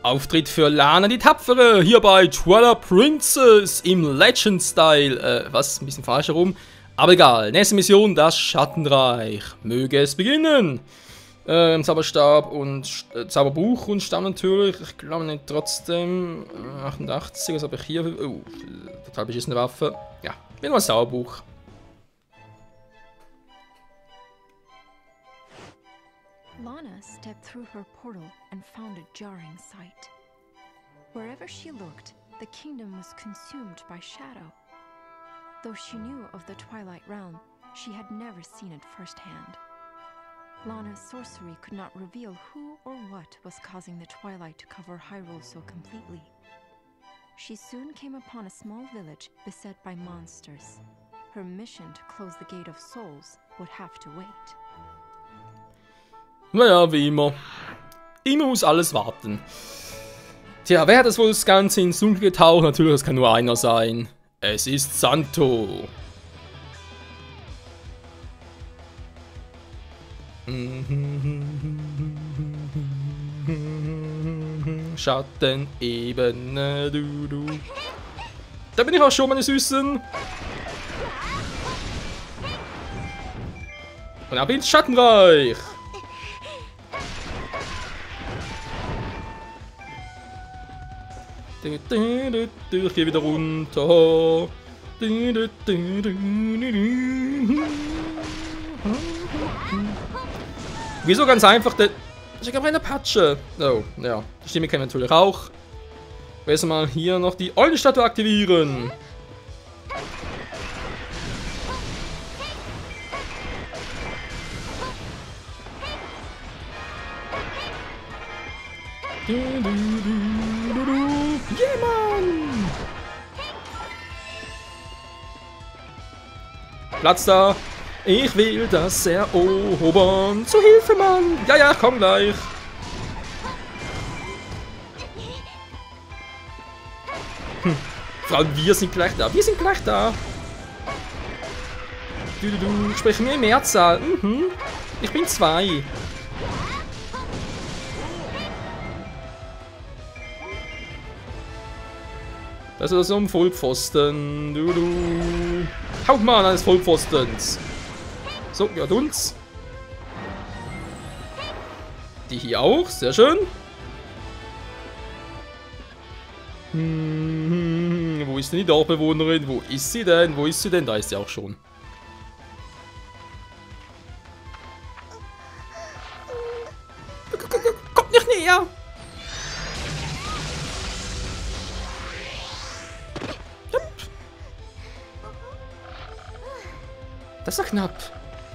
Auftritt für Lana die Tapfere, hier bei Twilight Princess im Legend-Style. Was? Ein bisschen falsch herum. Aber egal. Nächste Mission, das Schattenreich. Möge es beginnen. Zauberstab und Zauberbuch und Stamm natürlich. Ich glaube nicht trotzdem. 88, was habe ich hier? Oh, total beschissene Waffe. Ja, wieder mal Zauberbuch. Lana stepped through her portal and found a jarring sight. Wherever she looked, the kingdom was consumed by shadow. Though she knew of the Twilight Realm, she had never seen it firsthand. Lana's sorcery could not reveal who or what was causing the Twilight to cover Hyrule so completely. She soon came upon a small village beset by monsters. Her mission to close the Gate of Souls would have to wait. Naja, wie immer. Immer muss alles warten. Tja, wer hat das wohl das Ganze ins Dunkel getaucht? Natürlich, es kann nur einer sein. Es ist Santo. Schattenebene, du. Da bin ich auch schon, meine Süßen. Und ab ins Schattenreich. Ich gehe wieder runter. Wieso ganz einfach? Ich habe eine Patsche. Oh, ja. Die Stimme kennen wir natürlich auch. Besser mal hier noch die Eulenstatue aktivieren. Mann! Platz da! Ich will das erobern! Zu Hilfe, Mann! Ja, komm gleich! Vor allem wir sind gleich da! Wir sind gleich da! Sprechen wir in Mehrzahl? Ich bin 2. Das ist so ein Vollpfosten. Haut mal an eines Vollpfostens. So, gehört uns. Die hier auch, sehr schön. Wo ist denn die Dorfbewohnerin? Wo ist sie denn? Wo ist sie denn? Da ist sie auch schon. Kommt nicht näher! Das war knapp.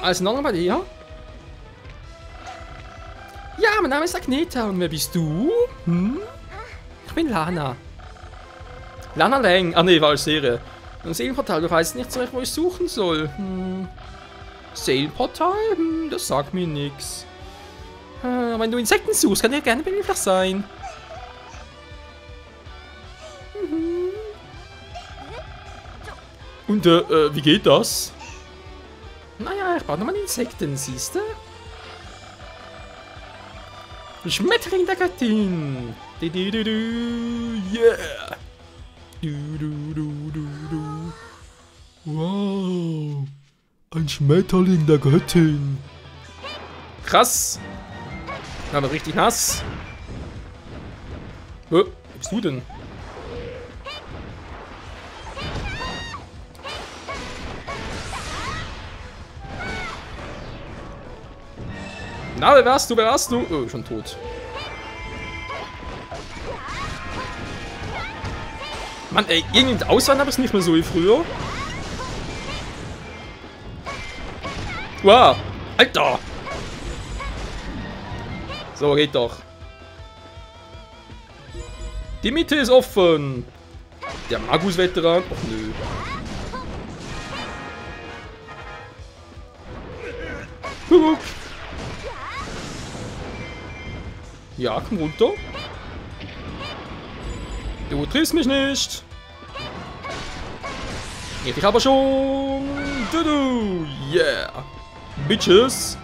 Alles in Ordnung bei dir? Ja, mein Name ist Agneta. Und wer bist du? Ich bin Lana. Lana Lang. Ah ne, war als Serie. Ein Seelenportal, du weißt nicht so recht, wo ich suchen soll. Seelenportal? Das sagt mir nichts. Wenn du Insekten suchst, kann dir gerne behilflich sein. Und wie geht das? Naja, ich brauche nochmal Insekten, siehst du? Schmetterling der Göttin! Yeah! Wow! Ein Schmetterling der Göttin! Krass! Aber richtig nass! Wo bist du denn? Na, wer warst du? Wer warst du? Oh, schon tot. Mann, ey, irgendwie Auswand habe ich es nicht mehr so wie früher. Wow, Alter! So, geht doch. Die Mitte ist offen. Der Magus-Veteran. Och, nö. Guck. Ja, komm runter. Du triffst mich nicht. Ich aber schon. Du. Yeah. Bitches.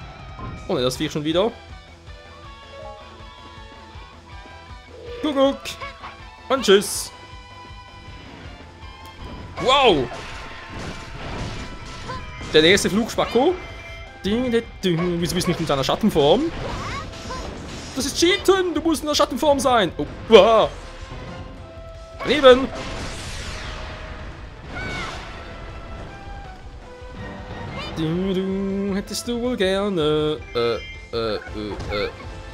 Oh ne, das Viech schon wieder. Kuckuck. Und tschüss. Wow. Der nächste Flug, Spacko. Wieso bist du nicht in deiner Schattenform? Das ist Cheaten. Du musst in der Schattenform sein. Oh, wow. Leben. Du hättest du wohl gerne.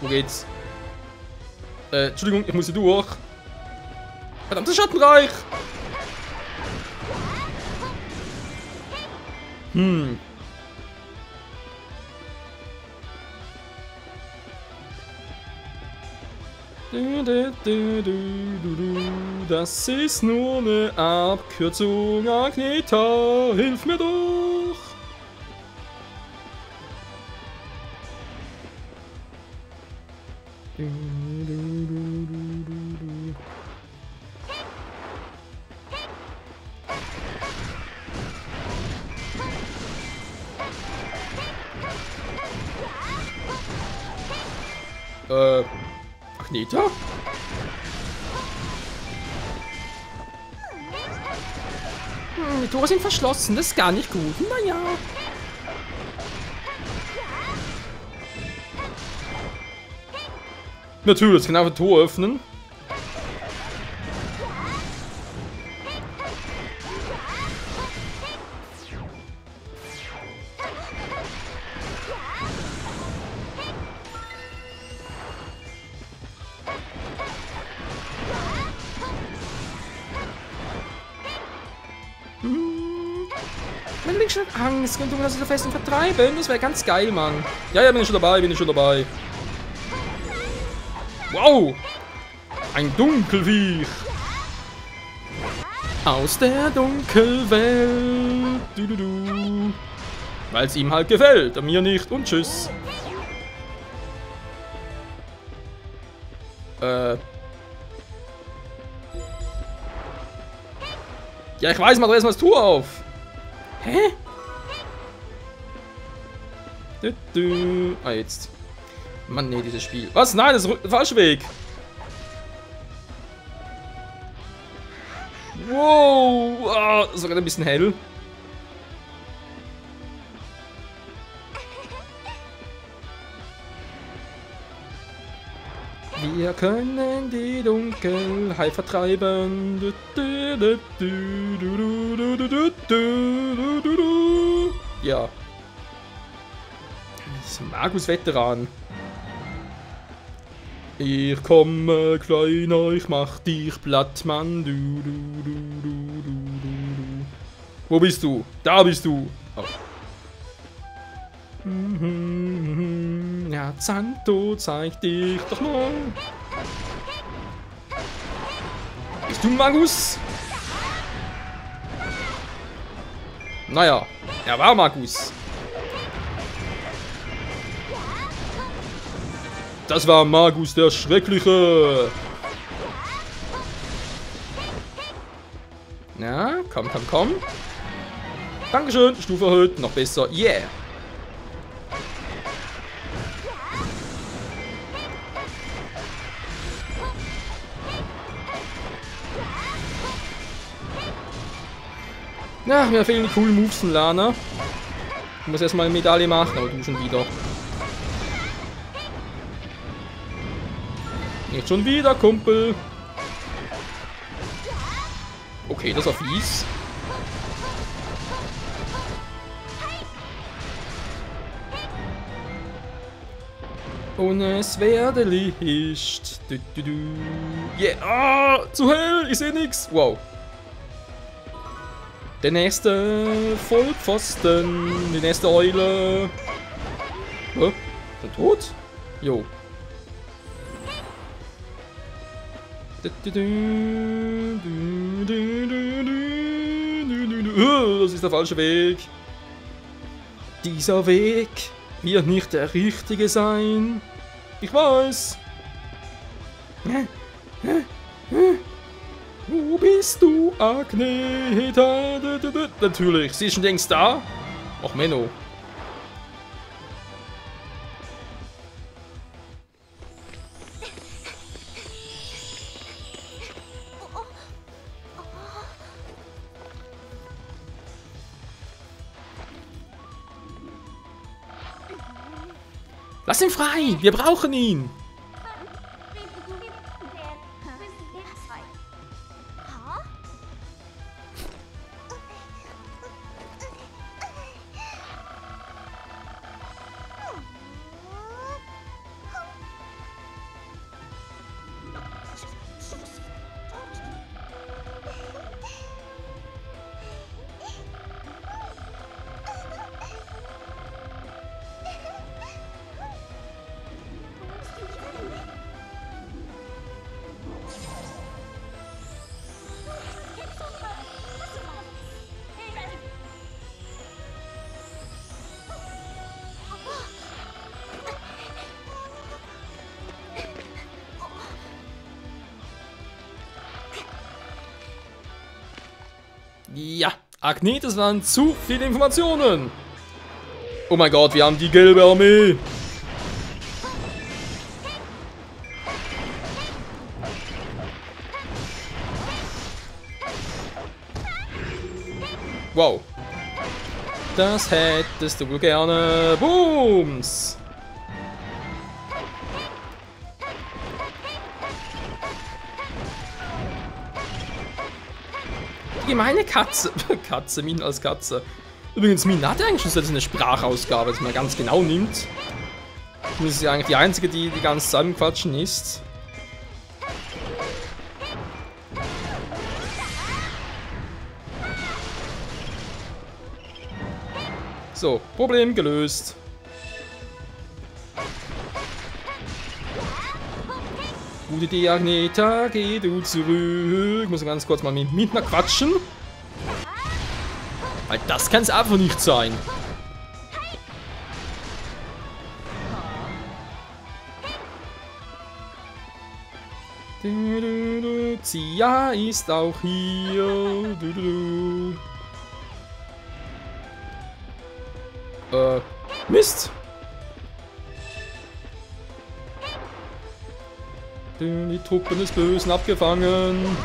Wo geht's? Entschuldigung, ich muss hier durch. Verdammtes Schattenreich! Das ist nur eine Abkürzung, Agneta, hilf mir doch! Agneta? Die Tore sind verschlossen, das ist gar nicht gut. Naja. Natürlich, ich kann einfach ein Tor öffnen. Wenn du schon Angst, könnte man das so fest vertreiben. Das wäre ganz geil, Mann. Ja, bin ich schon dabei, Wow! Ein Dunkelviech! Aus der Dunkelwelt! Weil es ihm halt gefällt, mir nicht und tschüss. Ja, ich weiß, mach doch erstmal das Tor auf. Hä? Ah, jetzt. Mann, nee, dieses Spiel. Was? Nein, das ist der falsche Weg. Wow. Ah, sogar ein bisschen hell. Wir können die Dunkelheit vertreiben. Ja. Das ist ein Magus-Veteran. Ich komme, Kleiner, ich mach dich platt, Mann. Wo bist du? Da bist du. Oh. Ja, Zanto, zeig dich doch mal. Bist du ein Magus? Naja, er war Magus. Das war Magus der Schreckliche. Ja, komm. Dankeschön, Stufe erhöht, noch besser. Yeah. Ja, mir fehlen die coolen Moves von Lana. Ich muss erstmal eine Medaille machen, aber du schon wieder. Nicht schon wieder, Kumpel. Okay, das war fies. Und es werde Licht. Yeah, ah, zu hell, ich sehe nichts. Wow. Der nächste Vollpfosten, die nächste Eule. Ist er tot? Jo. Das ist der falsche Weg. Dieser Weg wird nicht der richtige sein. Ich weiß. Wo bist du, Agneta? Natürlich, sie ist schon längst da. Ach, Menno. Lass ihn frei! Wir brauchen ihn! Ja, Agni, das waren zu viele Informationen. Oh mein Gott, wir haben die gelbe Armee. Wow. Das hättest du wohl gerne. Booms. Die gemeine Katze. Katze, Min als Katze. Übrigens, Min hat ja eigentlich schon eine Sprachausgabe, dass man ganz genau nimmt. Das ist ja eigentlich die einzige, die die ganze Zeit im Quatschen ist. So, Problem gelöst. Gute Idee, Agneta, geh du zurück. Ich muss ganz kurz mal mit Mintner quatschen. Weil das kann es einfach nicht sein. Zia ist auch hier. Mist. Die Truppen des Bösen abgefangen.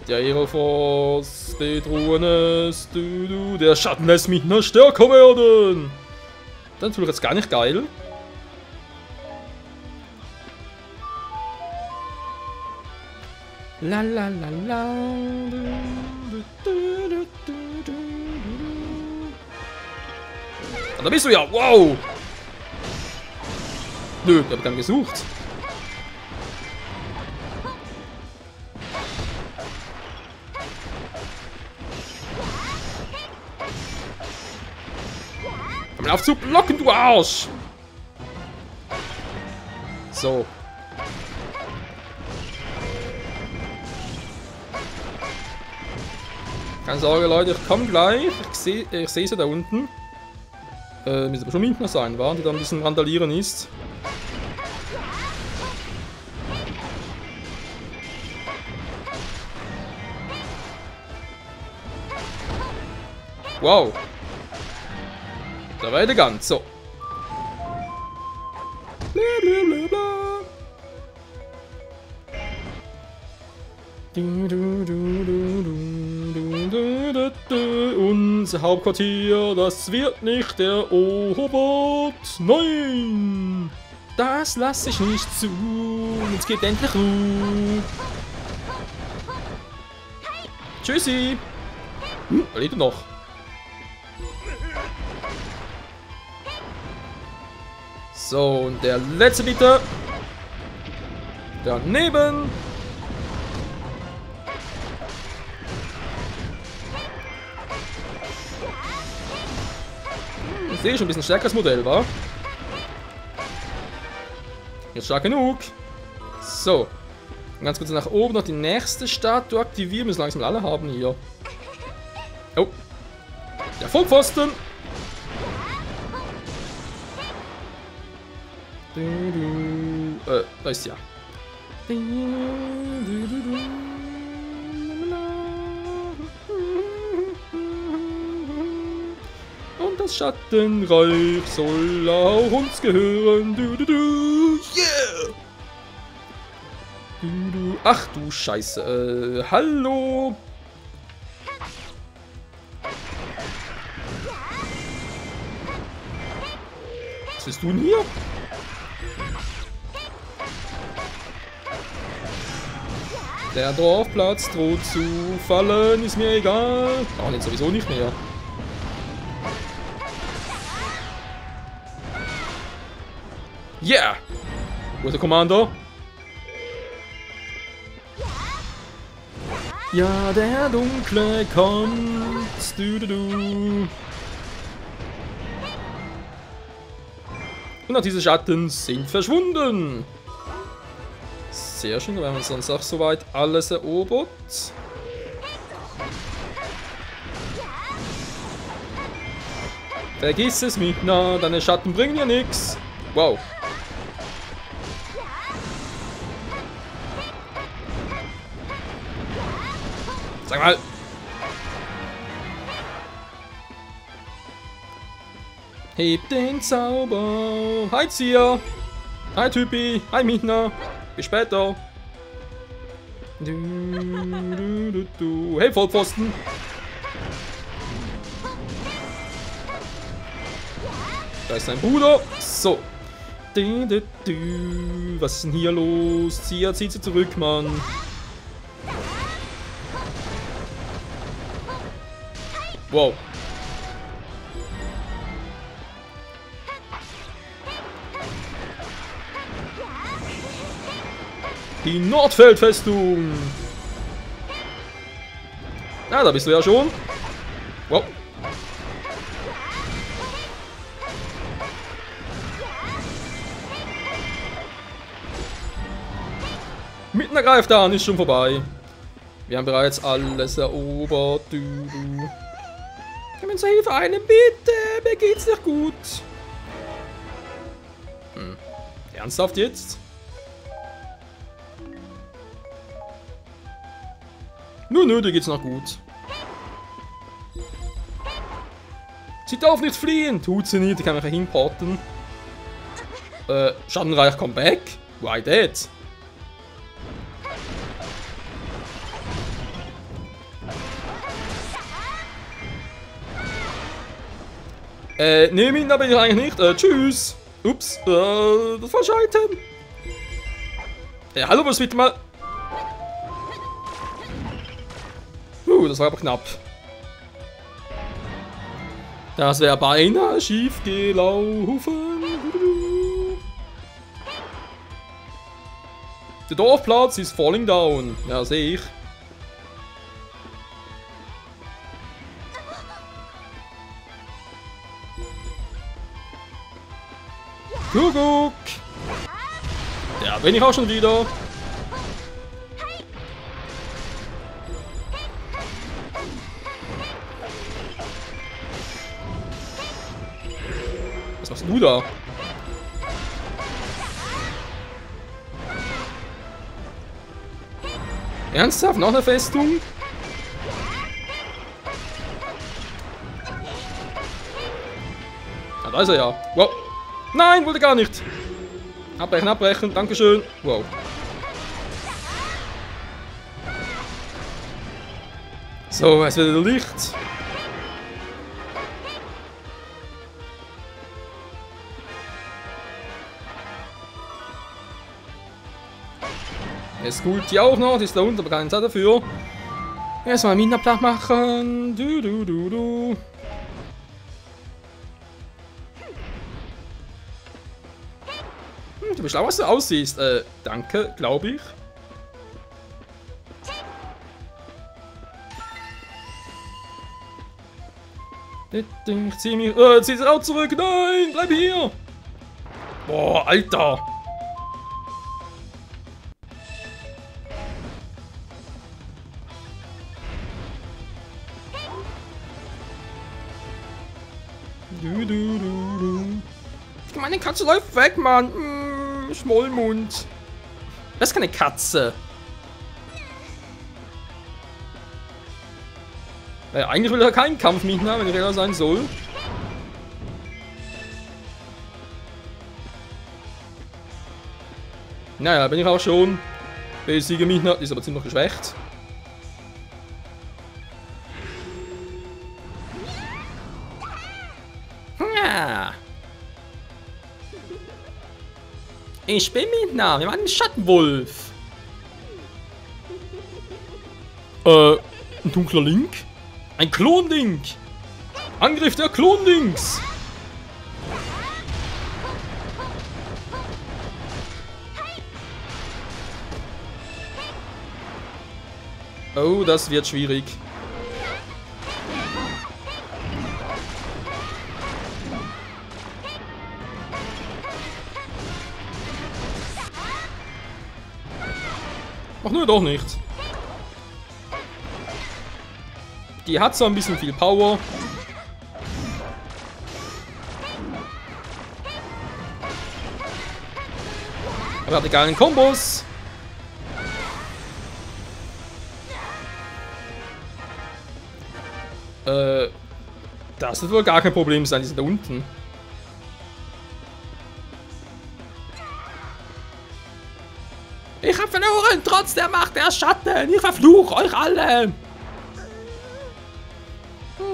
Der Aeroforce bedrohen es. Der Schatten lässt mich noch stärker werden. Das ist jetzt gar nicht geil. La la la la. Da bist du ja, wow! Nö, ich hab keinen gesucht. Komm auf zu blocken, du Arsch! So. Keine Sorge, Leute, ich komme gleich. Ich sehe sie da unten. Müsste aber schon Mintner sein, war? Die da ein bisschen randalieren ist. Wow. Da war der ganz. So. Blablabla. Unser Hauptquartier, das wird nicht erobert. Nein! Das lasse ich nicht zu. Jetzt geht endlich Ruhe. Tschüssi! Er lebt noch. So, und der letzte bitte. Daneben. Ich sehe schon ein bisschen stärkeres Modell, war? Jetzt stark genug. So. Ganz kurz nach oben noch die nächste Statue aktivieren. Müssen langsam alle haben hier. Oh. Der Vollpfosten. Da ist ja. Und das Schattenreich soll auch uns gehören. Yeah! Ach du Scheiße. Hallo. Was willst du denn hier? Der Dorfplatz droht zu fallen, ist mir egal. Ach, jetzt sowieso nicht mehr. Yeah! Wo ist der Kommando? Ja, der Dunkle kommt. Du. Und auch diese Schatten sind verschwunden. Sehr schön, wir haben sonst auch soweit alles erobert. Vergiss es, Midna, deine Schatten bringen ja nichts. Wow. Sag mal. Heb den Zauber. Hi Zia. Hi Typi. Hi Midna. Bis später. Hey Vollpfosten. Da ist dein Bruder. So. Was ist denn hier los? Zia, zieht sie zurück, Mann. Wow. Die Nordfeldfestung. Ah, da bist du ja schon. Wow. Mitten greift an, ist schon vorbei. Wir haben bereits alles erobert. Können wir zur Hilfe einen, bitte? Mir geht's nicht gut. Ernsthaft jetzt? Nö, dir geht's noch gut. Sie darf nicht fliehen. Tut sie nicht, die kann mich hinporten. Schattenreich, come back. Why that? Nehm ihn aber eigentlich nicht. Tschüss. Ups, das falsche Item. Hallo, was bitte mal. Das war aber knapp. Das wäre beinahe schief gelaufen. Der Dorfplatz ist falling down. Ja, sehe ich. Kuckuck. Ja, bin ich auch schon wieder. Was machst du da? Ernsthaft? Noch eine Festung? Ah, da ist er ja. Wow. Nein, wollte gar nicht. Abbrechen, abbrechen. Dankeschön. Wow. So, es wird Licht. Es gut die auch noch, die ist da unten, aber keine Zeit dafür. Erstmal Mina platt machen. Du. Du bist schlau, was du aussiehst. Danke, glaube ich. Ich zieh mich. Zieh sie auch zurück. Nein, bleib hier. Boah, Alter. Meine Katze läuft weg, Mann. Schmollmund. Das ist keine Katze. Eigentlich will er keinen Kampf mit mir, wenn er sein soll. Naja, bin ich auch schon. Besiege mich noch, ist aber ziemlich geschwächt. Ja. Ich bin Midna, wir waren ein Schattenwolf. Ein dunkler Link? Ein Klonlink! Angriff der Klonlinks! Oh, das wird schwierig. Ach nö, doch nicht. Die hat so ein bisschen viel Power. Aber hat geilen Kombos. Das wird wohl gar kein Problem sein, die sind da unten. Ich hab verloren, trotz der Macht der Schatten. Ich verfluche euch alle.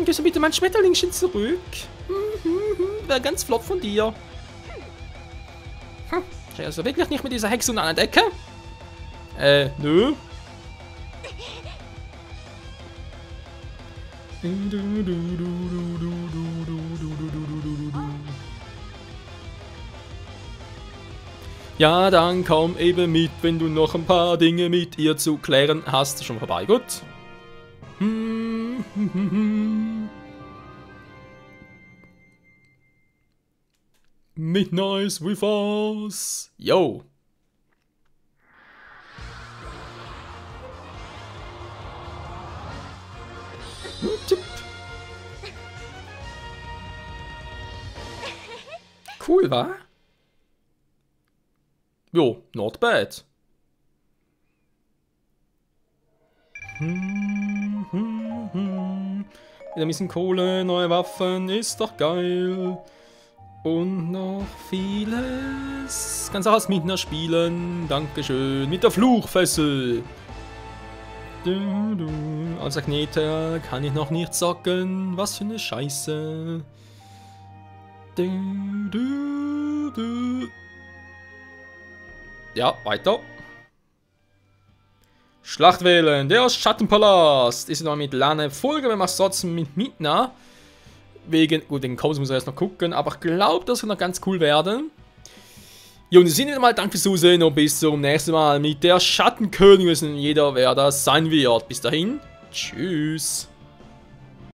Gibst du bitte mein Schmetterlingchen zurück? Wäre ganz flott von dir. Ich also wirklich nicht mit dieser Hexe unter einer Decke? Nö. Ja, dann komm eben mit, wenn du noch ein paar Dinge mit ihr zu klären hast. Schon vorbei, gut. Midnight with us. Yo. Cool, wa? Jo, not bad. Wieder ein bisschen Kohle, neue Waffen, ist doch geil. Und noch vieles. Kannst auch als Midna spielen. Dankeschön. Mit der Fluchfessel. Als Agneta kann ich noch nicht zocken. Was für eine Scheiße. Ja, weiter. Schlacht wählen. Der Schattenpalast. Ist noch mit Lane Folge, wenn man es trotzdem mit Midna. Wegen, gut, den Codes muss ich erst noch gucken, aber ich glaube, das wird noch ganz cool werden. Ja, und in diesem Sinne mal, danke fürs Zusehen und bis zum nächsten Mal mit der Schattenkönigin. Jeder, wer das sein wird. Bis dahin, tschüss.